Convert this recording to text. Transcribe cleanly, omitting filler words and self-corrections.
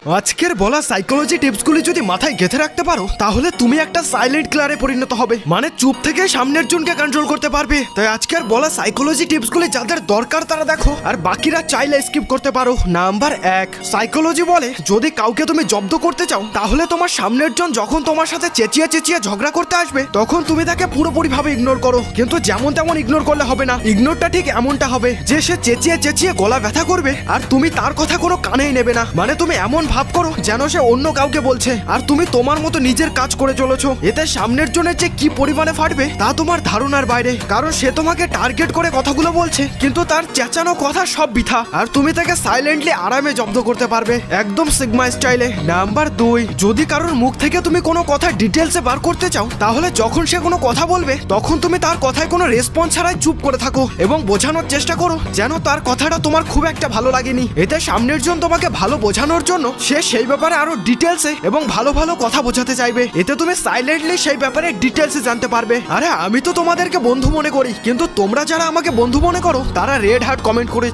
আজকের বলা সাইকোলজি টিপসগুলি যদি মাথায় গেঁথে রাখতে পারো তাহলে তুমি একটা সাইলেন্ট কিলারে পরিণত হবে, মানে চুপ থেকে সামনের জনকে কন্ট্রোল করতে পারবে। তাই আজকের বলা সাইকোলজি টিপসগুলি যাদের দরকার তারা দেখো, আর বাকিরা চাইলে স্কিপ করতে পারো। নাম্বার 1, সাইকোলজি বলে যদি কাউকে তুমি জব্দ করতে চাও তাহলে তোমার সামনের জন যখন তোমার সাথে চেঁচিয়ে চেঁচিয়ে ঝগড়া করতে আসবে তখন তুমি তাকে পুরোপুরি ভাবে ইগনোর করো। কিন্তু যেমন তেমন ইগনোর করলে হবে না, ইগনোরটা ঠিক এমনটা হবে যে সে চেঁচিয়ে চেঁচিয়ে গলা ব্যথা করবে আর তুমি তার কথা কোনো কানেই নেবে না। মানে তুমি এমন ভাব করো যেন সে অন্য কাউকে বলছে আর তুমি তোমার মতো নিজের কাজ করে চলেছো। এতে সামনের জনের যে কি পরিমাণে ফাটবে তা তোমার ধারণার বাইরে, কারণ সে তোমাকে টার্গেট করে কথাগুলো বলছে কিন্তু তার চেঁচানো কথা সব বৃথা, আর তুমি তাকে সাইলেন্টলি আরামে জব্দ করতে পারবে একদম সিগমা স্টাইলে। নাম্বার 2, যদি কারোর মুখ থেকে তুমি কোনো কথা ডিটেলসে বার করতে চাও তাহলে যখন সে কোনো কথা বলবে তখন তুমি তার কথায় কোনো রেসপন্স ছাড়াই চুপ করে থাকো এবং বোঝানোর চেষ্টা করো যেন তার কথাটা তোমার খুব একটা ভালো লাগেনি। এতে সামনের জন তোমাকে ভালো বোঝানোর জন্য সে সেই ব্যাপারে আরো ডিটেলসে এবং ভালো ভালো কথা বোঝাতে চাইবে। এতে তুমি সাইলেন্টলি সেই ব্যাপারে ডিটেলসে জানতে পারবে। আরে আমি তো তোমাদেরকে বন্ধু মনে করি, কিন্তু তোমরা যারা আমাকে বন্ধু মনে করো তারা রেড হার্ট কমেন্ট করে